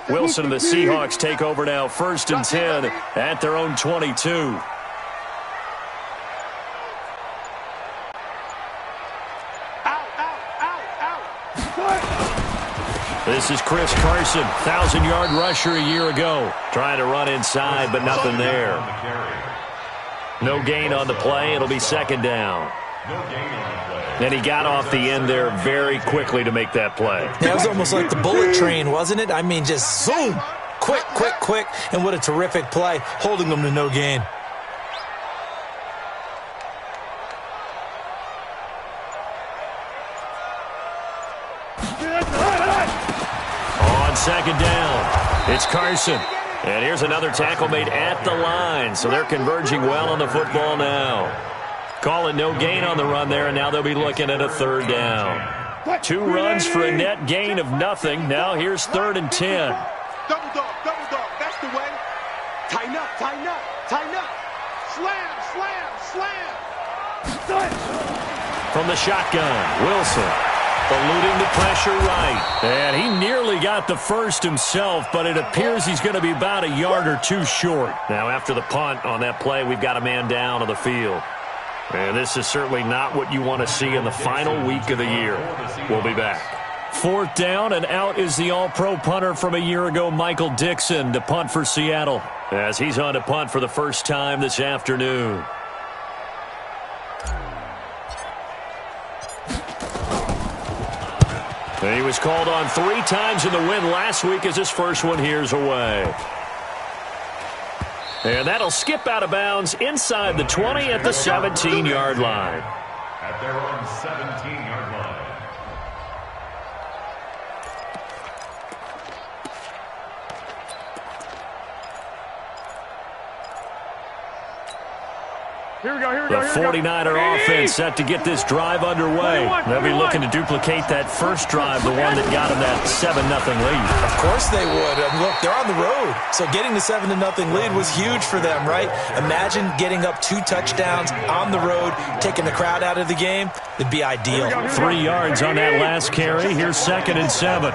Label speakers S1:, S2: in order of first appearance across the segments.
S1: Wilson and the Seahawks take over now, 1st and 10 at their own 22. This is Chris Carson, 1,000-yard rusher a year ago. Trying to run inside, but nothing there. No gain on the play. It'll be 2nd down. And he got off the end there very quickly to make that play.
S2: That was almost like the bullet train, wasn't it? I mean, just zoom. Quick, quick, quick. And what a terrific play, holding them to no gain.
S1: On 2nd down, it's Carson. And here's another tackle made at the line. So they're converging well on the football now. Calling no gain on the run there, and now they'll be looking at a 3rd down. 2 runs for a net gain of nothing. Now here's 3rd and 10.
S3: Double dog, that's the way. Tighten up, tighten up, tighten up. Slam, slam, slam.
S1: From the shotgun, Wilson eluding the pressure right. And he nearly got the first himself, but it appears he's going to be about a yard or 2 short. Now after the punt on that play, we've got a man down on the field. And this is certainly not what you want to see in the final week of the year. We'll be back. 4th down, and out is the all-pro punter from a year ago, Michael Dixon, to punt for Seattle, as he's on to punt for the first time this afternoon. And he was called on 3 times in the win last week as his first one here's away. And that'll skip out of bounds inside the 20 at the 17-yard line.
S4: At their own 17-yard line.
S3: Here we go, here we
S1: The
S3: go.
S1: 49er offense set to get this drive underway. They'll be looking to duplicate that first drive, the one that got them that 7-0 lead.
S2: Of course they would. Look, they're on the road. So getting the 7-0 lead was huge for them, right? Imagine getting up 2 touchdowns on the road, taking the crowd out of the game. It'd be ideal.
S1: 3 yards on that last carry. Here's 2nd and 7.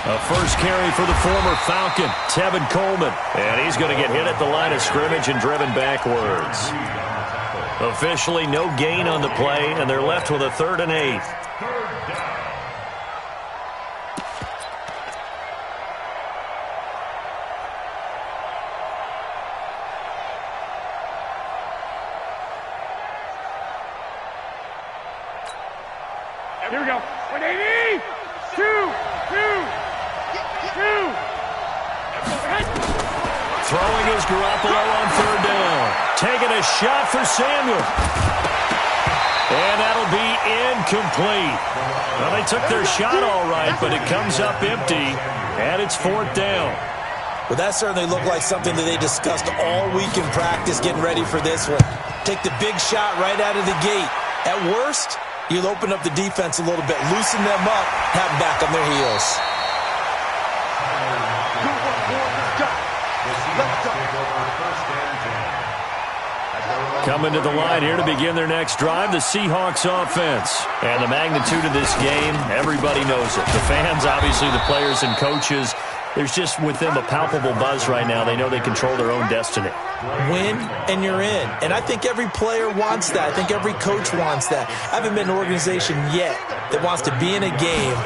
S1: A first carry for the former Falcon, Tevin Coleman. And he's going to get hit at the line of scrimmage and driven backwards. Officially no gain on the play, and they're left with a 3rd and 8.
S3: Here we go. 180. 2.
S1: Throwing is Garoppolo on 3rd down. Taking a shot for Samuel. And that'll be incomplete. Well, they took their shot all right, but it comes up empty, and it's 4th down.
S2: Well, that certainly looked like something that they discussed all week in practice getting ready for this one. Take the big shot right out of the gate. At worst, you'll open up the defense a little bit, loosen them up, have them back on their heels.
S1: Coming to the line here to begin their next drive, the Seahawks offense. And the magnitude of this game, everybody knows it. The fans, obviously, the players and coaches. There's just with them a palpable buzz right now. They know they control their own destiny.
S2: Win and you're in. And I think every player wants that. I think every coach wants that. I haven't been in an organization yet that wants to be in a game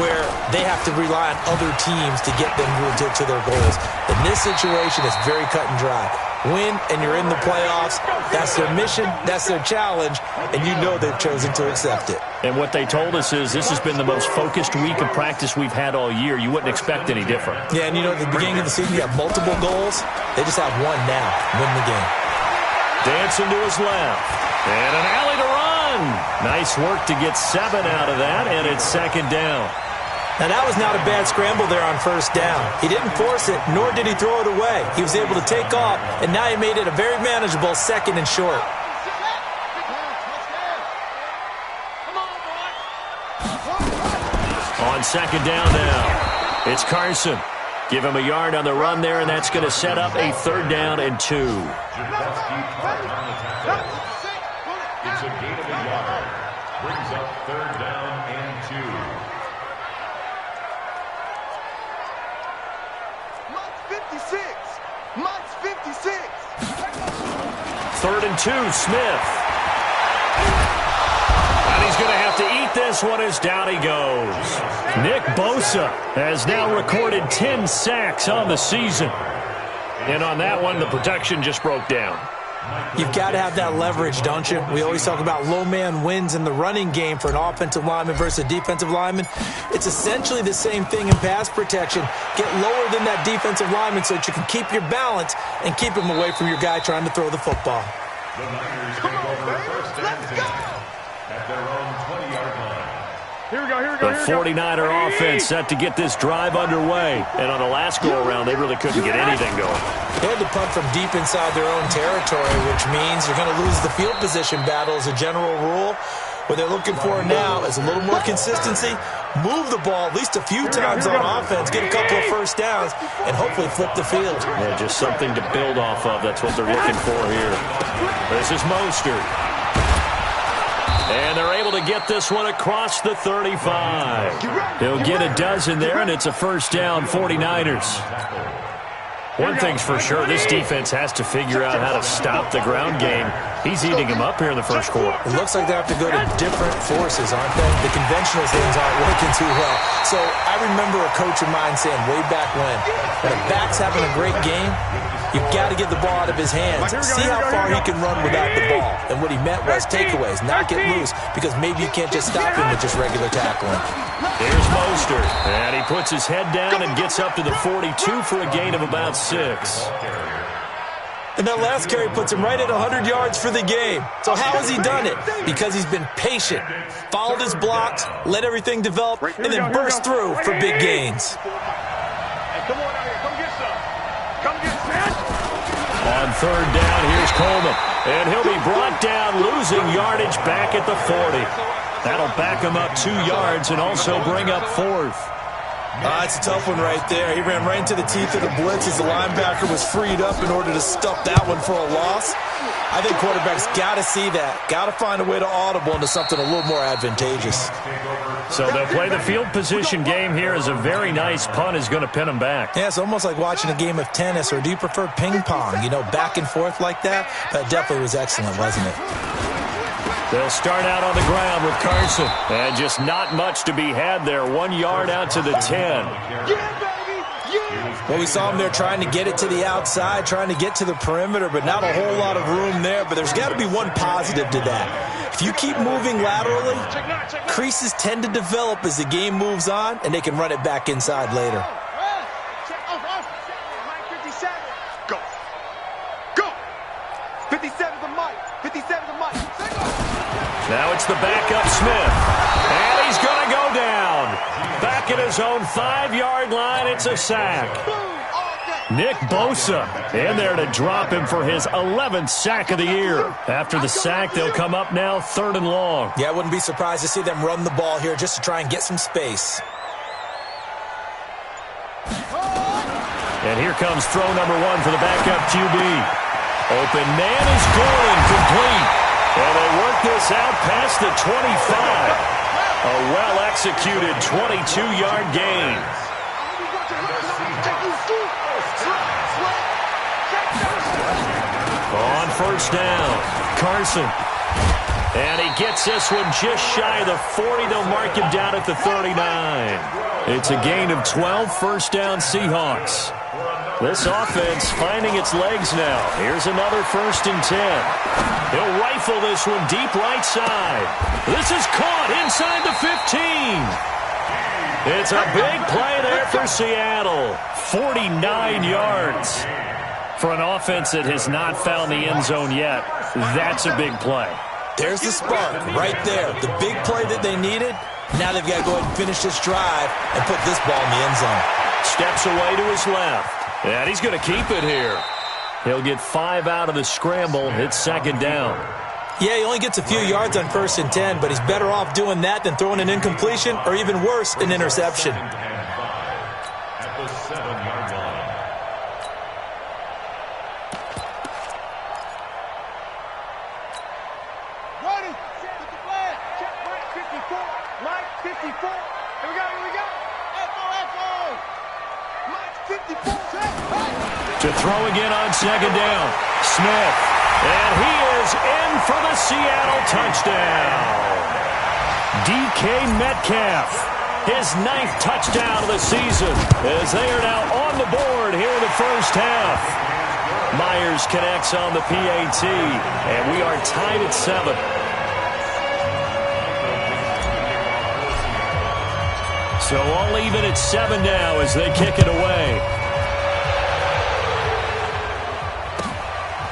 S2: where they have to rely on other teams to get them to their goals. In this situation, it's very cut and dry. Win and you're in the playoffs. That's their mission. That's their challenge. And you know they've chosen to accept it.
S1: And what they told us is this has been the most focused week of practice we've had all year. You wouldn't expect any different.
S2: Yeah, and you know, at the beginning of the season, you have multiple goals. They just have one now. Win the game.
S1: Dancing to his left. And an alley to run. Nice work to get 7 out of that, and it's 2nd down.
S2: Now, that was not a bad scramble there on 1st down. He didn't force it, nor did he throw it away. He was able to take off, and now he made it a very manageable 2nd and short.
S1: On 2nd down now, it's Carson. Give him a yard on the run there, and that's going to set up a 3rd down and 2.
S4: It's a gain of a yard. Brings up 3rd down and 2.
S1: 3rd and 2, Smith. And he's going to have to eat this one as down he goes. Nick Bosa has now recorded 10 sacks on the season. And on that one, the protection just broke down.
S2: You've got to have that leverage, don't you? We always talk about low man wins in the running game for an offensive lineman versus a defensive lineman. It's essentially the same thing in pass protection. Get lower than that defensive lineman so that you can keep your balance and keep him away from your guy trying to throw the football.
S4: The Niners take over 1st and 10 at their own 20-yard line.
S3: Here we go, here we
S1: The
S3: go, here we go.
S1: 49er offense set to get this drive underway. And on the last go-around, they really couldn't get anything going.
S2: They had to punt from deep inside their own territory, which means you're going to lose the field position battle as a general rule. What they're looking for now is a little more consistency, move the ball at least a few times on offense, get a couple of first downs, and hopefully flip the field.
S1: Yeah, just something to build off of. That's what they're looking for here. This is Mostert. And they're able to get this one across the 35. He'll get a dozen there, and it's a first down, 49ers. One thing's for sure, this defense has to figure out how to stop the ground game. He's eating them up here in the first quarter.
S2: It looks like they have to go to different forces, aren't they? The conventional things aren't working too well. So I remember a coach of mine saying way back when a back's having a great game, you've got to get the ball out of his hands. See how far he can run without the ball. And what he meant was takeaways, not get loose, because maybe you can't just stop him with just regular tackling.
S1: Here's Mostert, and he puts his head down and gets up to the 42 for a gain of about 6.
S2: And that last carry puts him right at 100 yards for the game. So how has he done it? Because he's been patient, followed his blocks, let everything develop, and then burst through for big gains.
S3: Come on out here, come get some. Come get some.
S1: On 3rd down, here's Coleman. And he'll be brought down, losing yardage back at the 40. That'll back him up 2 yards and also bring up 4th.
S2: It's a tough one right there. He ran right into the teeth of the blitz as the linebacker was freed up in order to stuff that one for a loss. I think quarterbacks got to see that. Got to find a way to audible into something a little more advantageous.
S1: So they'll play the field position game here as a very nice punt is going to pin them back.
S2: Yeah, it's almost like watching a game of tennis, or do you prefer ping pong? You know, back and forth like that? That definitely was excellent, wasn't it?
S1: They'll start out on the ground with Carson. And just not much to be had there. 1 yard out to the 10.
S2: Well, we saw him there trying to get it to the outside, trying to get to the perimeter, but not a whole lot of room there. But there's got to be one positive to that. If you keep moving laterally, creases tend to develop as the game moves on, and they can run it back inside later.
S3: Go. Go. 57 the mic. 57 the mic.
S1: Now it's the backup Smith. And he's going to go down. Back at his own 5-yard line, it's a sack. Nick Bosa in there to drop him for his 11th sack of the year. After the sack, they'll come up now 3rd and long.
S2: Yeah, I wouldn't be surprised to see them run the ball here just to try and get some space.
S1: And here comes throw number 1 for the backup QB. Open man is Gordon, complete. And they work this out past the 25. A well-executed 22-yard gain. On 1st down, Carson. And he gets this one just shy of the 40. They'll mark him down at the 39. It's a gain of 12, 1st down Seahawks. This offense finding its legs now. Here's another 1st and 10. He'll rifle this one deep right side. This is caught inside the 15. It's a big play there for Seattle. 49 yards. For an offense that has not found the end zone yet, that's a big play.
S2: There's the spark right there. The big play that they needed. Now they've got to go ahead and finish this drive and put this ball in the end zone.
S1: Steps away to his left. And he's going to keep it here. He'll get 5 out of the scramble. It's 2nd down.
S2: Yeah, he only gets a few yards on 1st and 10, but he's better off doing that than throwing an incompletion or even worse, an interception.
S4: At the 7-yard line.
S3: Ready, set with the flag. Check Mike 54. Mike 54. Here we go, here we go. Echo. Mike 54.
S1: To throw again on 2nd down. Smith And he is in for the Seattle touchdown. DK Metcalf, his 9th touchdown of the season, as they are now on the board here in the first half. Myers connects on the PAT, and we are tied at 7. So all even at 7 now as they kick it away.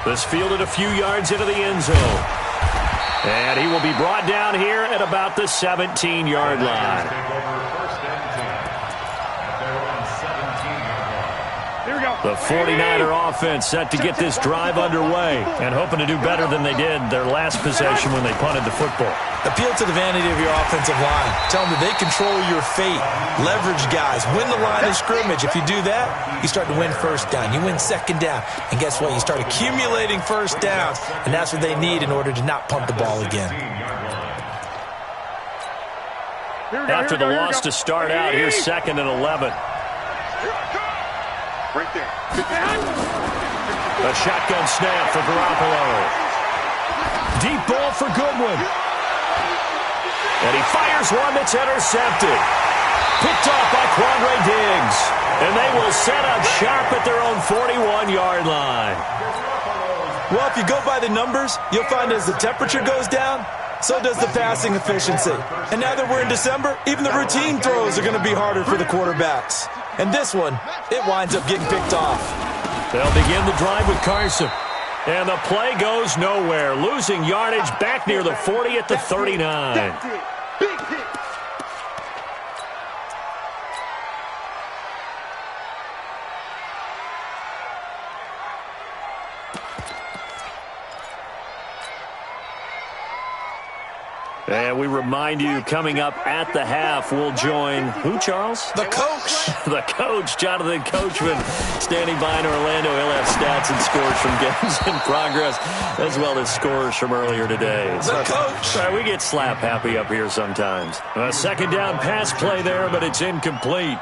S1: This fielded a few yards into the end zone. And he will be brought down here at about the 17-yard line. The 49er offense set to get this drive underway and hoping to do better than they did their last possession when they punted the football.
S2: Appeal to the vanity of your offensive line. Tell them that they control your fate. Leverage guys. Win the line of scrimmage. If you do that, you start to win first down. You win second down. And guess what? You start accumulating first downs. And that's what they need in order to not punt the ball again.
S1: After the loss to start out, here's 2nd and 11.
S3: Right there.
S1: A shotgun snap for Garoppolo. Deep ball for Goodwin. And he fires one that's intercepted. Picked off by Quandre Diggs. And they will set up shop at their own 41-yard line.
S2: Well, if you go by the numbers, you'll find as the temperature goes down, so does the passing efficiency. And now that we're in December, even the routine throws are going to be harder for the quarterbacks. And this one, it winds up getting picked off.
S1: They'll begin the drive with Carson. And the play goes nowhere. Losing yardage back near the 40 at the 39.
S3: That's it. Big hit.
S1: And we remind you, coming up at the half, we'll join who, Charles?
S2: The coach.
S1: The coach, Jonathan Coachman, standing by in Orlando. He'll have stats and scores from games in progress, as well as scores from earlier today.
S2: The coach.
S1: We get slap happy up here sometimes. A 2nd down pass play there, but it's incomplete.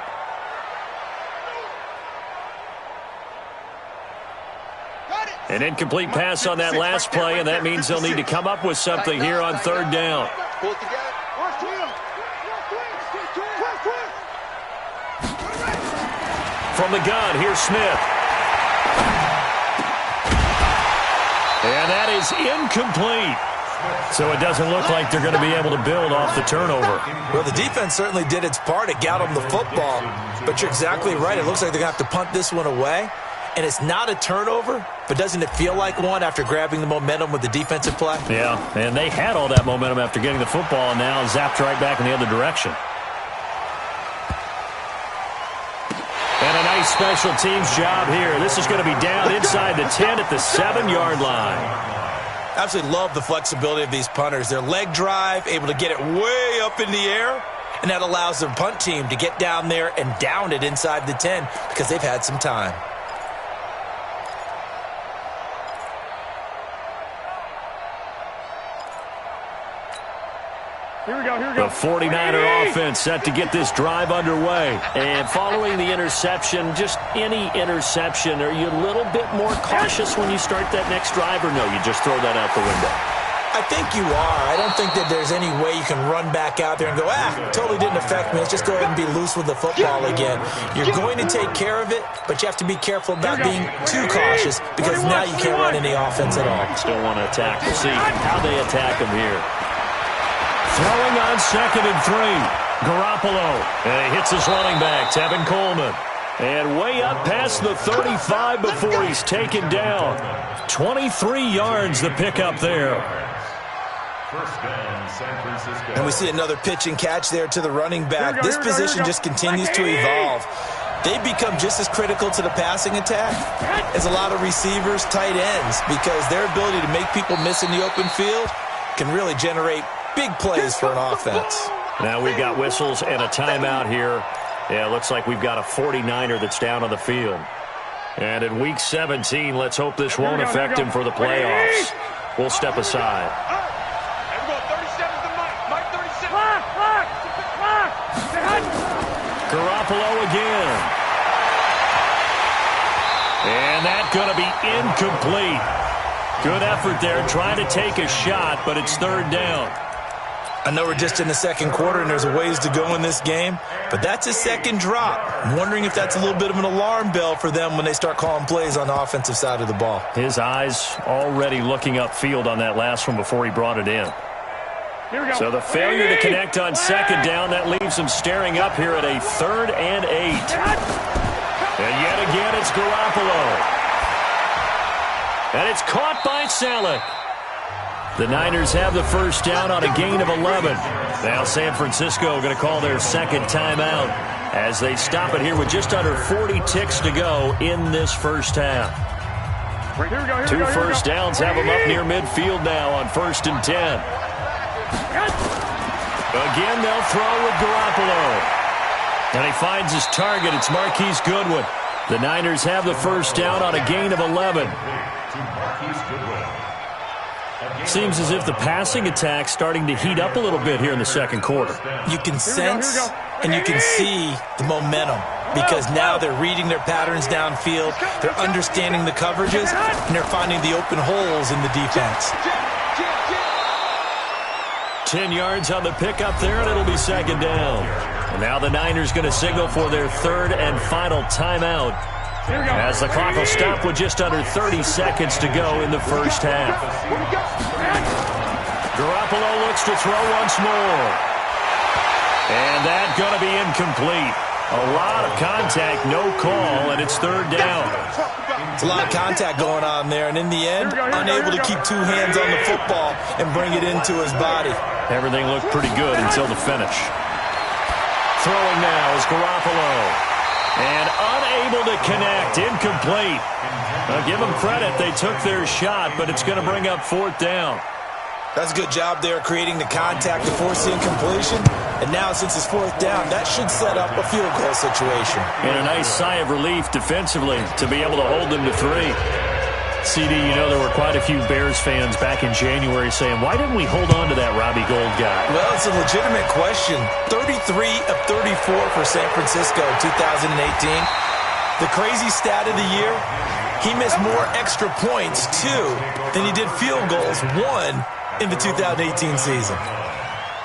S1: An incomplete pass on that last play, and that means they'll need to come up with something here on 3rd down. From the gun, here's Smith. And that is incomplete. So it doesn't look like they're going to be able to build off the turnover.
S2: Well, the defense certainly did its part. It got them the football. But you're exactly right. It looks like they're going to have to punt this one away. And it's not a turnover, but doesn't it feel like one after grabbing the momentum with the defensive play?
S1: Yeah, and they had all that momentum after getting the football, and now zapped right back in the other direction. And a nice special teams job here. This is going to be down inside the 10 at the 7-yard line.
S2: Absolutely love the flexibility of these punters. Their leg drive, able to get it way up in the air, and that allows their punt team to get down there and down it inside the 10 because they've had some time.
S3: Here we go, here we go.
S1: The 49er offense set to get this drive underway. And following the interception, just any interception, are you a little bit more cautious when you start that next drive, or no, you just throw that out the window?
S2: I think you are. I don't think that there's any way you can run back out there and go, totally didn't affect me. Let's just go ahead and be loose with the football again. You're going to take care of it, but you have to be careful about being too cautious because now you can't run any offense at all.
S1: Still want to attack. We'll see how they attack him here. Throwing on 2nd and 3. Garoppolo. And he hits his running back, Tevin Coleman. And way up past the 35 before he's taken down. 23 yards the pickup there.
S4: First down, San Francisco.
S2: And we see another pitch and catch there to the running back. This position just continues to evolve. They become just as critical to the passing attack as a lot of receivers, tight ends, because their ability to make people miss in the open field can really generate big plays for an offense.
S1: Now we've got whistles and a timeout here. Yeah, it looks like we've got a 49er that's down on the field. And in Week 17, let's hope this won't affect him for the playoffs. We'll step aside. Garoppolo again. And that's going to be incomplete. Good effort there, trying to take a shot, but it's third down.
S2: I know we're just in the second quarter and there's a ways to go in this game, but that's a second drop. I'm wondering if that's a little bit of an alarm bell for them when they start calling plays on the offensive side of the ball.
S1: His eyes already looking upfield on that last one before he brought it in. So the failure to connect on second down, that leaves him staring up here at a 3rd and 8. And yet again, it's Garoppolo. And it's caught by Salek. The Niners have the first down on a gain of 11. Now San Francisco going to call their second timeout as they stop it here with just under 40 ticks to go in this first half. Two first downs have them up near midfield now on 1st and 10. Again, they'll throw with Garoppolo. And he finds his target. It's Marquise Goodwin. The Niners have the first down on a gain of 11. Seems as if the passing attack's starting to heat up a little bit here in the second quarter.
S2: You can sense and you can see the momentum because now they're reading their patterns downfield, they're understanding the coverages, and they're finding the open holes in the defense.
S1: 10 yards on the pickup there, and it'll be second down. And now the Niners going to signal for their 3rd and final timeout as the clock will stop with just under 30 seconds to go in the first half. Garoppolo looks to throw once more. And that's going to be incomplete. A lot of contact, no call, and it's 3rd down.
S2: It's a lot of contact going on there, and in the end, unable to keep 2 hands on the football and bring it into his body.
S1: Everything looked pretty good until the finish. Throwing now is Garoppolo. And unable to connect, incomplete. Now give them credit, they took their shot, but it's going to bring up 4th down.
S2: That's a good job there creating the contact to force the incompletion. And now since it's 4th down, that should set up a field goal situation.
S1: And a nice sigh of relief defensively to be able to hold them to 3. CD, you know there were quite a few Bears fans back in January saying, why didn't we hold on to that Robbie Gould guy?
S2: Well, it's a legitimate question. 33 of 34 for San Francisco in 2018. The crazy stat of the year, he missed more extra points, 2, than he did field goals, 1, in the 2018 season.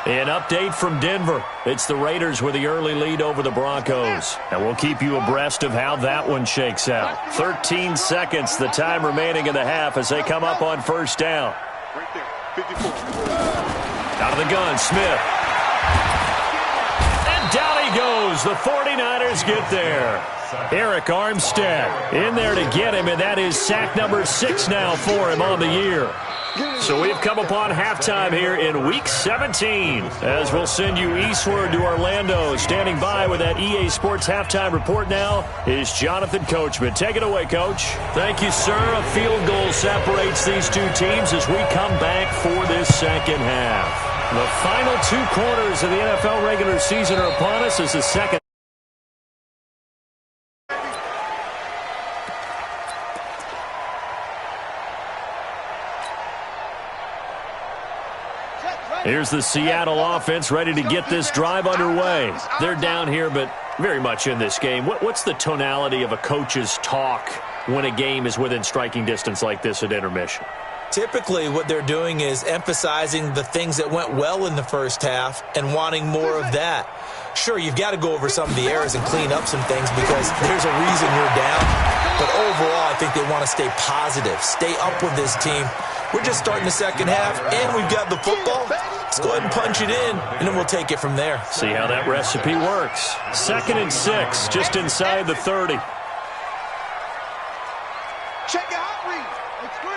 S1: An update from Denver. It's the Raiders with the early lead over the Broncos. And we'll keep you abreast of how that one shakes out. 13 seconds, the time remaining in the half as they come up on first down.
S3: Right there, 54.
S1: Out of the gun, Smith. And down he goes. The 49ers get there. Eric Armstead in there to get him, and that is sack number 6 now for him on the year. So we've come upon halftime here in Week 17 as we'll send you eastward to Orlando. Standing by with that EA Sports halftime report now is Jonathan Coachman. Take it away, Coach. Thank you, sir. A field goal separates these two teams as we come back for this second half. The final 2 quarters of the NFL regular season are upon us as the second. Here's the Seattle offense ready to get this drive underway. They're down here, but very much in this game. What's the tonality of a coach's talk when a game is within striking distance like this at intermission?
S2: Typically, what they're doing is emphasizing the things that went well in the first half and wanting more of that. Sure, you've got to go over some of the errors and clean up some things because there's a reason you're down. But overall, I think they want to stay positive, stay up with this team. We're just starting the second half, and we've got the football. Let's go ahead and punch it in, and then we'll take it from there.
S1: See how that recipe works. 2nd and 6, just inside the 30.
S3: Check it out, read. It's 3.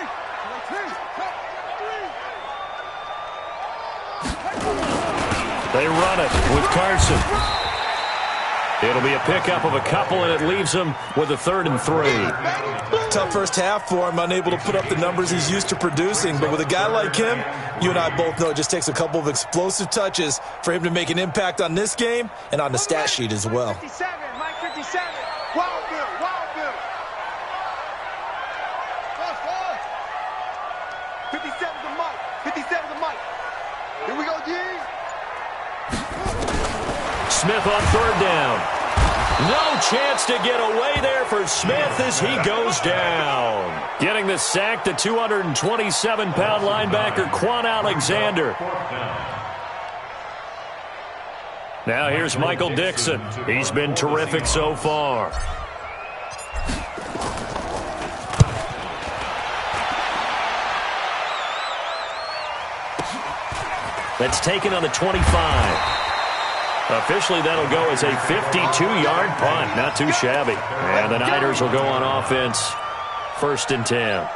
S1: They run it with Carson. It'll be a pickup of a couple, and it leaves him with a 3rd and 3.
S2: Tough first half for him, unable to put up the numbers he's used to producing. But with a guy like him, you and I both know it just takes a couple of explosive touches for him to make an impact on this game and on the stat sheet as well.
S3: 57, Mike 57. Wild Bill, Wild Bill. 57 to Mike, 57 to Mike. Here we go, G.
S1: Smith on 3rd down. No chance to get away there for Smith as he goes down. Getting the sack, the 227-pound linebacker, Quan Alexander. Now here's Michael Dixon. He's been terrific so far. That's taken on the 25. Officially, that'll go as a 52-yard punt. Not too shabby. And the Niners will go on offense. 1st and 10.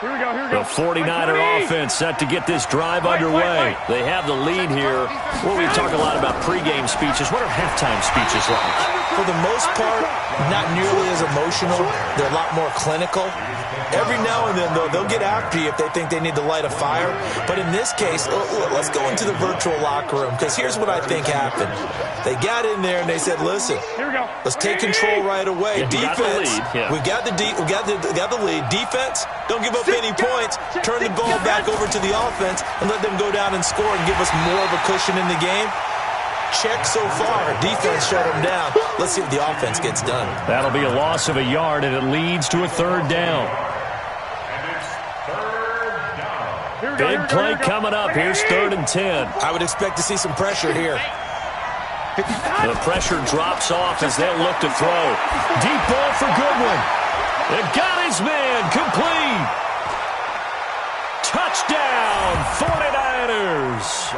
S3: Here we go, here we go.
S1: The 49er offense set to get this drive underway. They have the lead here. Well, we talk a lot about pregame speeches. What are halftime speeches like?
S2: For the most part, not nearly as emotional. They're a lot more clinical. Every now and then, though, they'll get after you if they think they need to light a fire. But in this case, let's go into the virtual locker room, because here's what I think happened. They got in there and they said, listen, let's take control right away. Defense, we've got the lead. Defense, don't give up any points. Turn the ball back over to the offense and let them go down and score and give us more of a cushion in the game. Check so far. Defense shut them down. Let's see if the offense gets done.
S1: That'll be a loss of a yard, and it leads to a 3rd down. Big play coming up. Here's 3rd and 10.
S2: I would expect to see some pressure here.
S1: The pressure drops off as they'll look to throw. Deep ball for Goodwin. It got his man. Complete. Touchdown, 49ers.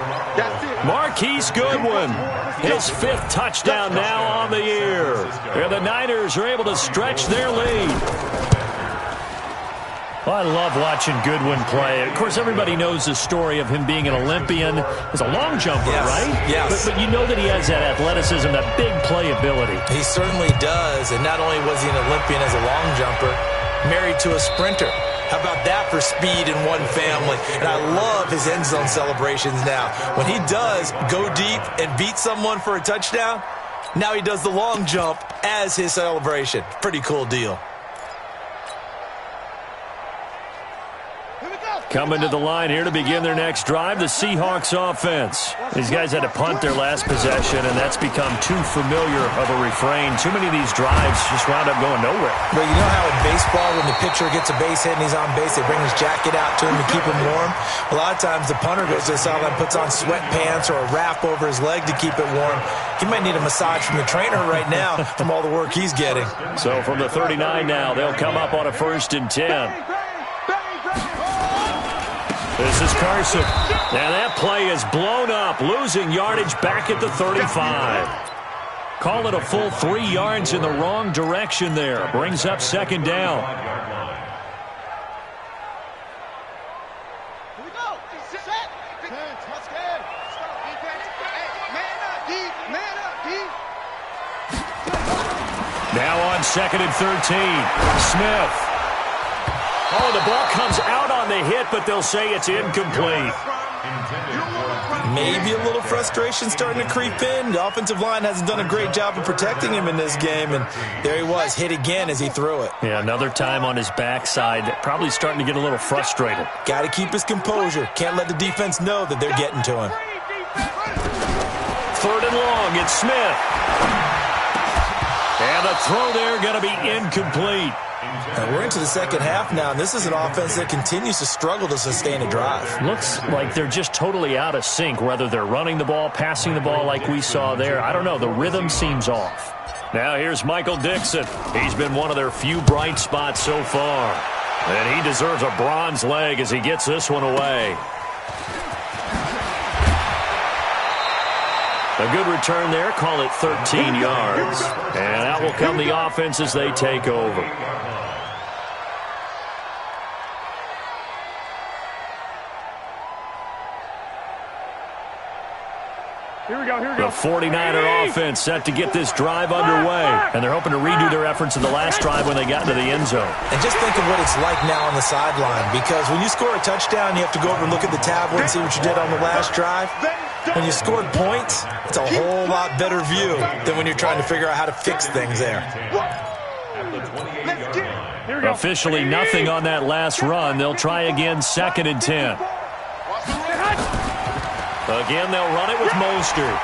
S1: Marquise Goodwin, his 5th touchdown now on the year. And the Niners are able to stretch their lead. Well, I love watching Goodwin play. Of course, everybody knows the story of him being an Olympian as a long jumper, right?
S2: Yes.
S1: But you know that he has that athleticism, that big playability.
S2: He certainly does. And not only was he an Olympian as a long jumper, married to a sprinter. How about that for speed in one family? And I love his end zone celebrations now. When he does go deep and beat someone for a touchdown, now he does the long jump as his celebration. Pretty cool deal.
S1: Coming to the line here to begin their next drive, the Seahawks offense. These guys had to punt their last possession, and that's become too familiar of a refrain. Too many of these drives just wound up going nowhere.
S2: But you know how in baseball, when the pitcher gets a base hit and he's on base, they bring his jacket out to him to keep him warm? A lot of times the punter goes to the sideline, puts on sweatpants or a wrap over his leg to keep it warm. He might need a massage from the trainer right now from all the work he's getting.
S1: So from the 39 now, they'll come up on a 1st and 10. This is Carson. And that play is blown up, losing yardage back at the 35. Call it a full 3 yards in the wrong direction there. Brings up 2nd down.
S3: Here we go. Set. Let's go. Man up, D.
S1: Now on 2nd and 13. Smith. Oh, the ball comes out on the hit, but they'll say it's incomplete.
S2: Maybe a little frustration starting to creep in. The offensive line hasn't done a great job of protecting him in this game, and there he was, hit again as he threw it.
S1: Yeah, another time on his backside, probably starting to get a little frustrated.
S2: Got to keep his composure. Can't let the defense know that they're getting to him.
S1: 3rd and long, it's Smith. And the throw there going to be incomplete.
S2: And we're into the 2nd half now, and this is an offense that continues to struggle to sustain a drive.
S1: Looks like they're just totally out of sync, whether they're running the ball, passing the ball like we saw there. I don't know. The rhythm seems off. Now here's Michael Dixon. He's been one of their few bright spots so far. And he deserves a bronze leg as he gets this one away. A good return there. Call it 13 yards. And out will come the offense as they take over.
S3: Here we go.
S1: The 49er offense set to get this drive underway. And they're hoping to redo their efforts in the last drive when they got into the end zone.
S2: And just think of what it's like now on the sideline. Because when you score a touchdown, you have to go over and look at the tablet and see what you did on the last drive. When you scored points, it's a whole lot better view than when you're trying to figure out how to fix things there.
S1: Officially nothing on that last run. They'll try again, 2nd and 10. Again, they'll run it with Mostert.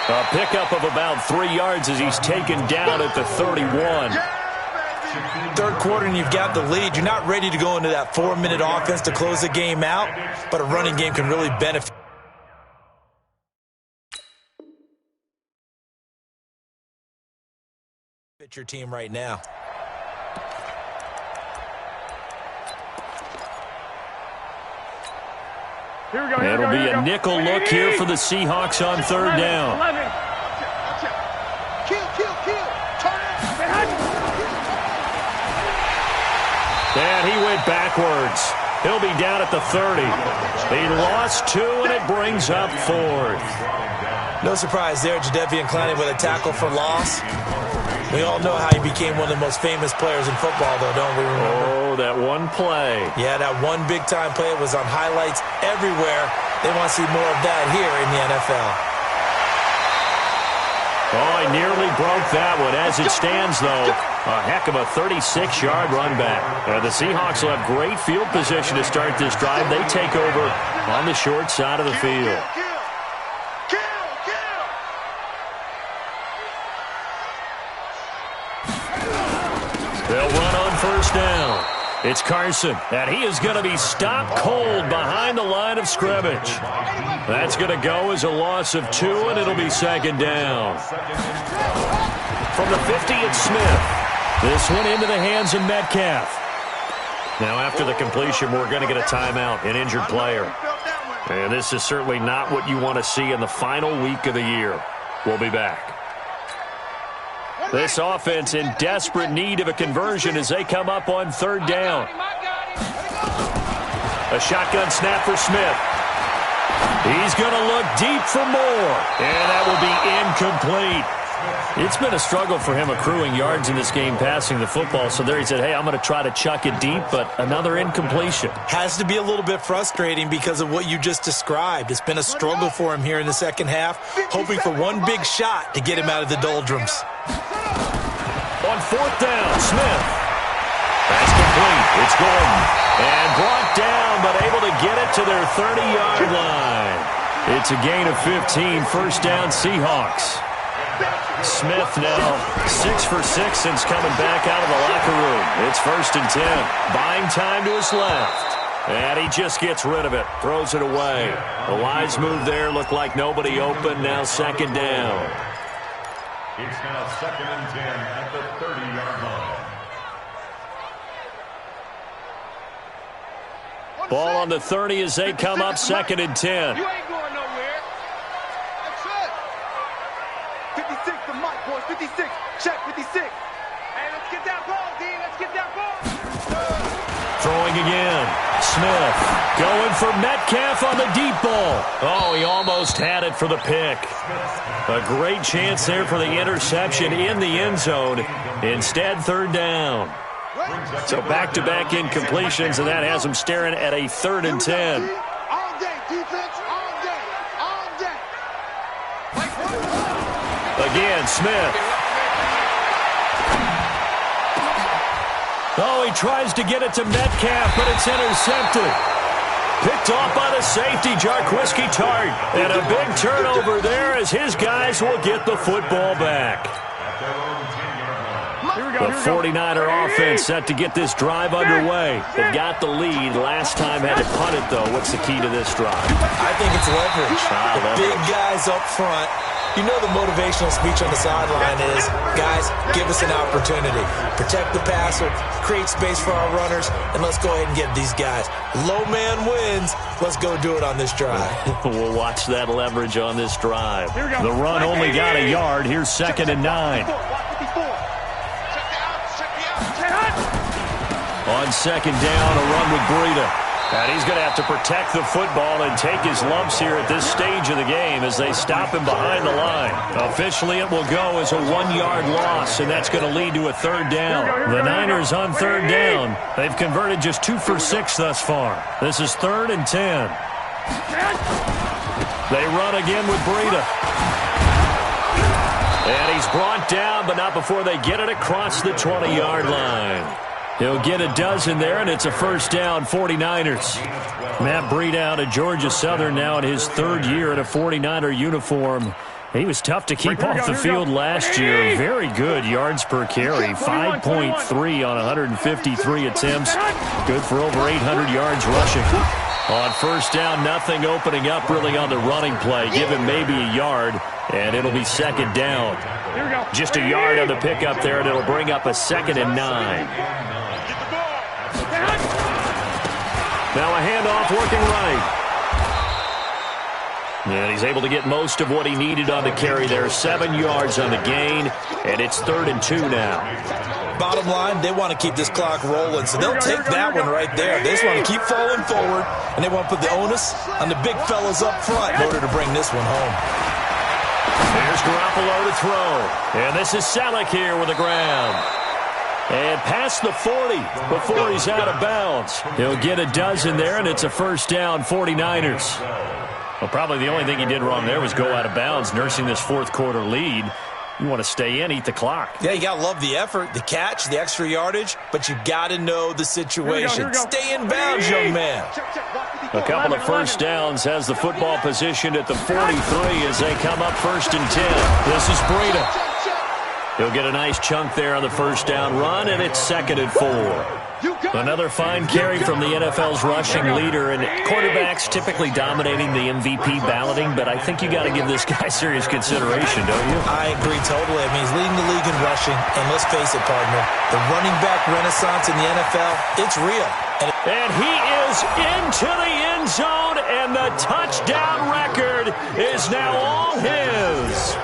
S1: A pickup of about 3 yards as he's taken down at the 31.
S2: Third quarter and you've got the lead. You're not ready to go into that 4-minute offense to close the game out, but a running game can really benefit your team right now.
S5: Here we go,
S1: It'll be a nickel look here for the Seahawks on third down. And he went backwards. He'll be down at the 30. He lost 2, and it brings up 4th.
S2: No surprise there, Jadeveon Clowney with a tackle for loss. We all know how he became one of the most famous players in football, though, don't we remember?
S1: Oh, that one play.
S2: Yeah, that one big-time play was on highlights everywhere. They want to see more of that here in the NFL.
S1: Oh, he nearly broke that one. As it stands, though, a heck of a 36-yard run back. The Seahawks will have great field position to start this drive. They take over on the short side of the field. They'll run on first down. It's Carson, and he is going to be stopped cold behind the line of scrimmage. That's going to go as a loss of 2, and it'll be second down. From the 50, it's Smith. This one into the hands of Metcalf. Now, after the completion, we're going to get a timeout, an injured player. And this is certainly not what you want to see in the final week of the year. We'll be back. This offense in desperate need of a conversion as they come up on third down. A shotgun snap for Smith. He's going to look deep for more, and that will be incomplete. It's been a struggle for him accruing yards in this game passing the football, so there he said, hey, I'm going to try to chuck it deep, but another incompletion.
S2: Has to be a little bit frustrating because of what you just described. It's been a struggle for him here in the second half, hoping for one big shot to get him out of the doldrums.
S1: On fourth down, Smith. That's complete. It's Gordon. And brought down, but able to get it to their 30-yard line. It's a gain of 15, first down Seahawks. Smith now 6 for 6 since coming back out of the locker room. It's 1st and 10. Buying time to his left. And he just gets rid of it. Throws it away. The wise move there. Looked like nobody open. Now second down.
S4: It's now 2nd and 10 at the 30-yard line.
S1: Ball on the 30 as they come up 2nd and 10.
S3: You ain't going nowhere. That's it. 56 to Mike, boys. 56. Check 56. Hey, let's get that ball, D. Let's get that ball.
S1: Throwing again. Smith going for Metcalf on the deep ball. Oh, he almost had it for the pick. A great chance there for the interception in the end zone. Instead, third down. So back-to-back incompletions, and that has him staring at a 3rd and 10.
S3: All day, defense. All day. All day.
S1: Again, Smith. Oh, he tries to get it to Metcalf, but it's intercepted. Picked off by the safety, Jarquiski Tart. And a big turnover there as his guys will get the football back. The 49er offense set to get this drive underway. They've got the lead. Last time had to punt it, though. What's the key to this drive?
S2: I think it's leverage. The big guys up front. You know the motivational speech on the sideline is, guys, give us an opportunity. Protect the passer, create space for our runners, and let's go ahead and get these guys. Low man wins. Let's go do it on this drive.
S1: We'll watch that leverage on this drive. The run only got a yard. Here's 2nd and 9. On second down, a run with Breida. And he's going to have to protect the football and take his lumps here at this stage of the game as they stop him behind the line. Officially, it will go as a 1-yard loss, and that's going to lead to a 3rd down. The Niners on 3rd down. They've converted just 2 for 6 thus far. This is 3rd and 10. They run again with Breida. And he's brought down, but not before they get it across the 20-yard line. He'll get a dozen there, and it's a first down, 49ers. Matt Breida out of Georgia Southern now in his 3rd year in a 49er uniform. He was tough to keep off the field last year. Very good yards per carry, 5.3 on 153 attempts. Good for over 800 yards rushing. On first down, nothing opening up really on the running play. Give him maybe a yard, and it'll be second down. Just a yard on the pickup there, and it'll bring up a 2nd and 9. Now a handoff working right. And he's able to get most of what he needed on the carry there. 7 yards on the gain, and it's 3rd and 2 now.
S2: Bottom line, they want to keep this clock rolling, so they'll take that one right there. They just want to keep falling forward, and they want to put the onus on the big fellas up front in order to bring this one home.
S1: Here's Garoppolo to throw, and this is Selleck here with the ground. And past the 40 before he's out of bounds. He'll get a dozen there, and it's a first down, 49ers. Well, probably the only thing he did wrong there was go out of bounds, nursing this fourth-quarter lead. You want to stay in, eat the clock.
S2: Yeah, you got to love the effort, the catch, the extra yardage, but you got to know the situation. Stay in bounds, young man.
S1: A couple of first downs, has the football positioned at the 43 as they come up 1st and 10. This is Breida. He'll get a nice chunk there on the first down run, and it's 2nd and 4. Another fine carry from the NFL's rushing leader, and quarterbacks typically dominating the MVP balloting, but I think you got to give this guy serious consideration, don't you?
S2: I agree totally. I mean, he's leading the league in rushing, and let's face it, partner, the running back renaissance in the NFL, it's real.
S1: And he is into the end zone, and the touchdown record is now all his.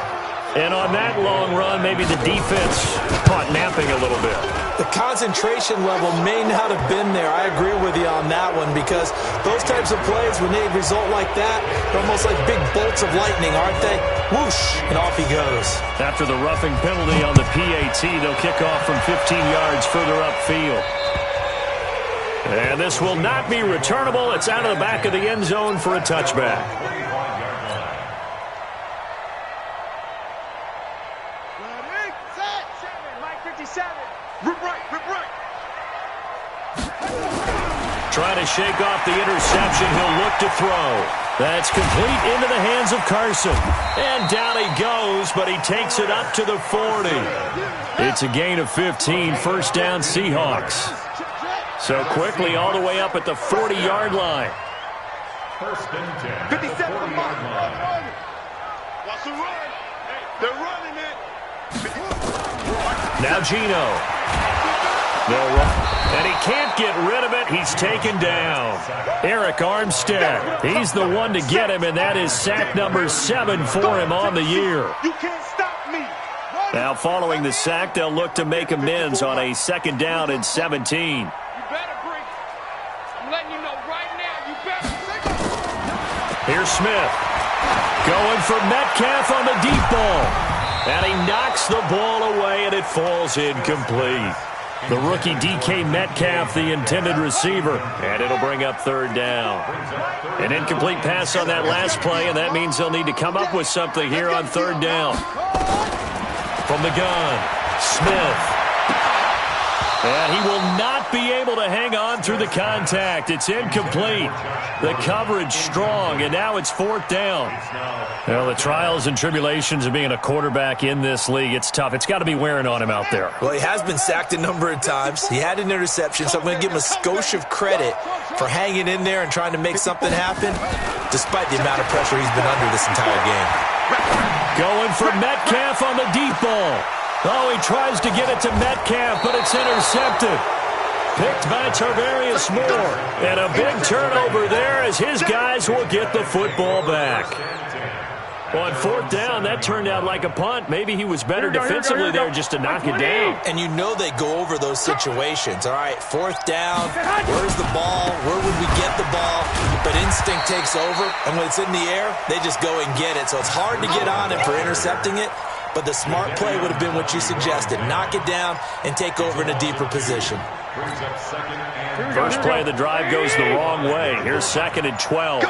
S1: And on that long run, maybe the defense caught napping a little bit.
S2: The concentration level may not have been there. I agree with you on that one, because those types of plays, when they result like that, they're almost like big bolts of lightning, aren't they? Whoosh, and off he goes.
S1: After the roughing penalty on the PAT, they'll kick off from 15 yards further upfield. And this will not be returnable. It's out of the back of the end zone for a touchback. Trying to shake off the interception. He'll look to throw. That's complete into the hands of Carson. And down he goes, but he takes it up to the 40. It's a gain of 15, first down Seahawks. So quickly all the way up at the 40-yard line.
S4: 1st and 10.
S3: 57
S4: 40-yard line.
S3: Watch the run. They're running it.
S1: Now Geno. They'll run. And he can't get rid of it. He's taken down. Eric Armstead. He's the one to get him, and that is sack number 7 for him on the year.
S3: You can't stop me.
S1: Now following the sack, they'll look to make amends on a 2nd down and 17.
S3: You better break. I'm letting you know right now. You better.
S1: Here's Smith. Going for Metcalf on the deep ball. And he knocks the ball away, and it falls incomplete. The rookie DK Metcalf, the intended receiver. And it'll bring up 3rd down. An incomplete pass on that last play, and that means they'll need to come up with something here on 3rd down. From the gun, Smith. And he will not be able to hang on through the contact. It's incomplete. The coverage strong, and now it's 4th down. Well, the trials and tribulations of being a quarterback in this league, it's tough. It's got to be wearing on him out there.
S2: Well, he has been sacked a number of times. He had an interception, so I'm going to give him a skosh of credit for hanging in there and trying to make something happen, despite the amount of pressure he's been under this entire game.
S1: Going for Metcalf on the deep ball. Oh, he tries to get it to Metcalf, but it's intercepted. Picked by Tarvarius Moore. And a big turnover there as his guys will get the football back. On 4th down, that turned out like a punt. Maybe he was better defensively there just to knock it down.
S2: And you know they go over those situations. All right, 4th down, where's the ball? Where would we get the ball? But instinct takes over, and when it's in the air, they just go and get it. So it's hard to get on him for intercepting it, but the smart play would have been what you suggested. Knock it down and take over in a deeper position.
S1: First play of the drive goes the wrong way. Here's 2nd and 12.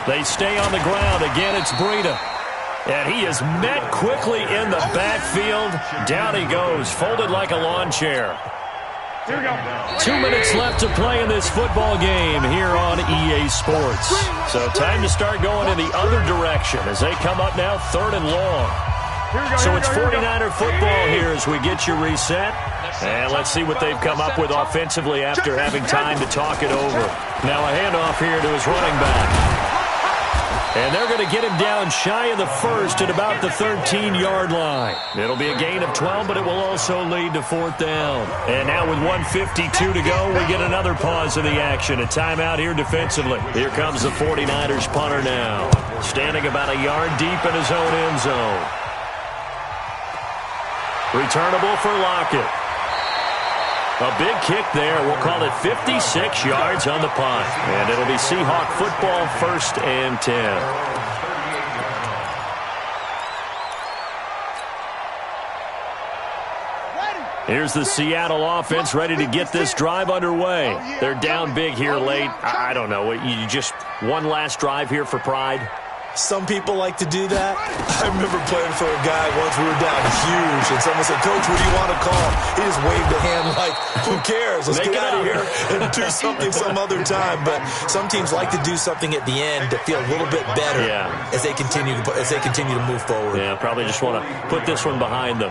S1: They stay on the ground. Again, it's Breida. And he is met quickly in the backfield. Down he goes, folded like a lawn chair.
S3: Here we go.
S1: 2 minutes left to play in this football game here on EA Sports. So time to start going in the other direction as they come up now 3rd and long. So it's 49er football here as we get you reset. And let's see what they've come up with offensively after having time to talk it over. Now a handoff here to his running back. And they're going to get him down shy of the first at about the 13-yard line. It'll be a gain of 12, but it will also lead to 4th down. And now with 1:52 to go, we get another pause of the action. A timeout here defensively. Here comes the 49ers punter now. Standing about a yard deep in his own end zone. Returnable for Lockett. A big kick there. We'll call it 56 yards on the punt. And it'll be Seahawk football 1st and 10. Here's the Seattle offense ready to get this drive underway. They're down big here late. I don't know. You just one last drive here for pride?
S2: Some people like to do that. I remember playing for a guy once we were down huge, and someone said, "Coach, what do you want to call?" He just waved a hand like, who cares? Let's get out of here and do something some other time. But some teams like to do something at the end to feel a little bit better as they continue to move forward.
S1: Yeah, probably just want to put this one behind them.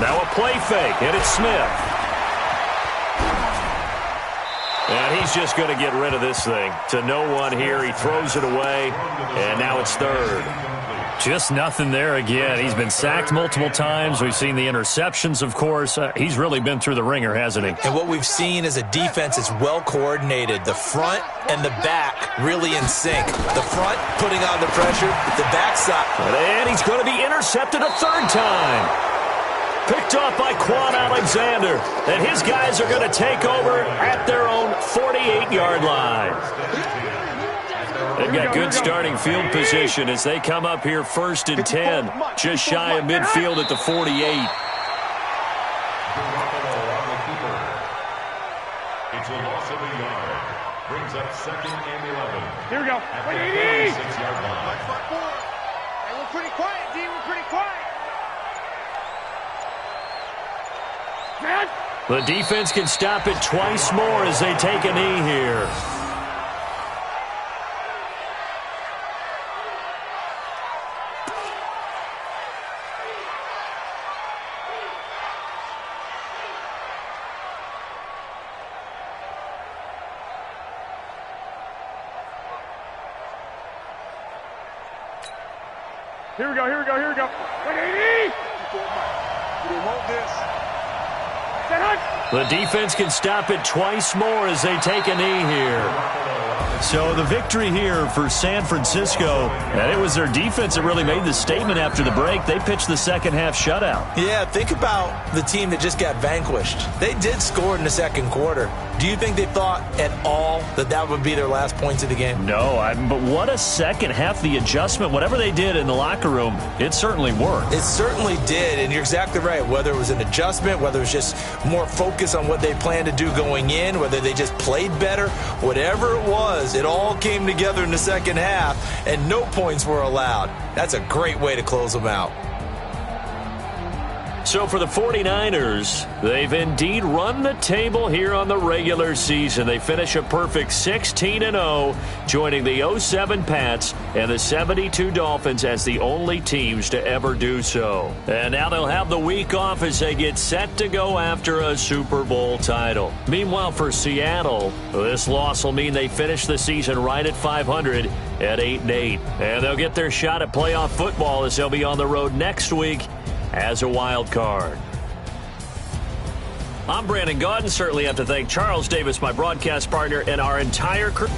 S1: Now a play fake, and it's Smith. And he's just going to get rid of this thing. To no one here. He throws it away, and now it's 3rd. Just nothing there again. He's been sacked multiple times. We've seen the interceptions, of course. He's really been through the ringer, hasn't he?
S2: And what we've seen is a defense that's well coordinated. The front and the back really in sync. The front putting on the pressure, the backside.
S1: And he's going to be intercepted a 3rd time. Picked off by Quan Alexander. And his guys are going to take over at their own 48-yard line. They've got good starting field position as they come up here 1st and 10. Just shy of midfield at the 48.
S4: It's a loss of a yard. Brings up 2nd and 11.
S3: Here we go.
S4: At the 46-yard line.
S3: Hey, we're pretty quiet, D. We're pretty quiet.
S1: The defense can stop it twice more as they take a knee here.
S3: Here we go, here we go, here we go. 180! We don't want this.
S1: The defense can stop it twice more as they take a knee here. So the victory here for San Francisco, and it was their defense that really made the statement after the break. They pitched the second half shutout.
S2: Yeah, think about the team that just got vanquished. They did score in the 2nd quarter. Do you think they thought at all that that would be their last points of the game?
S1: No, but what a second half. The adjustment, whatever they did in the locker room, it certainly worked.
S2: It certainly did, and you're exactly right. Whether it was an adjustment, whether it was just more focus on what they planned to do going in, whether they just played better, whatever it was, it all came together in the second half, and no points were allowed. That's a great way to close them out.
S1: So for the 49ers, they've indeed run the table here on the regular season. They finish a perfect 16-0, joining the 07 Pats and the 72 Dolphins as the only teams to ever do so. And now they'll have the week off as they get set to go after a Super Bowl title. Meanwhile, for Seattle, this loss will mean they finish the season right at 500 at 8-8. And they'll get their shot at playoff football as they'll be on the road next week as a wild card. I'm Brandon Gaudin. Certainly have to thank Charles Davis, my broadcast partner, and our entire crew.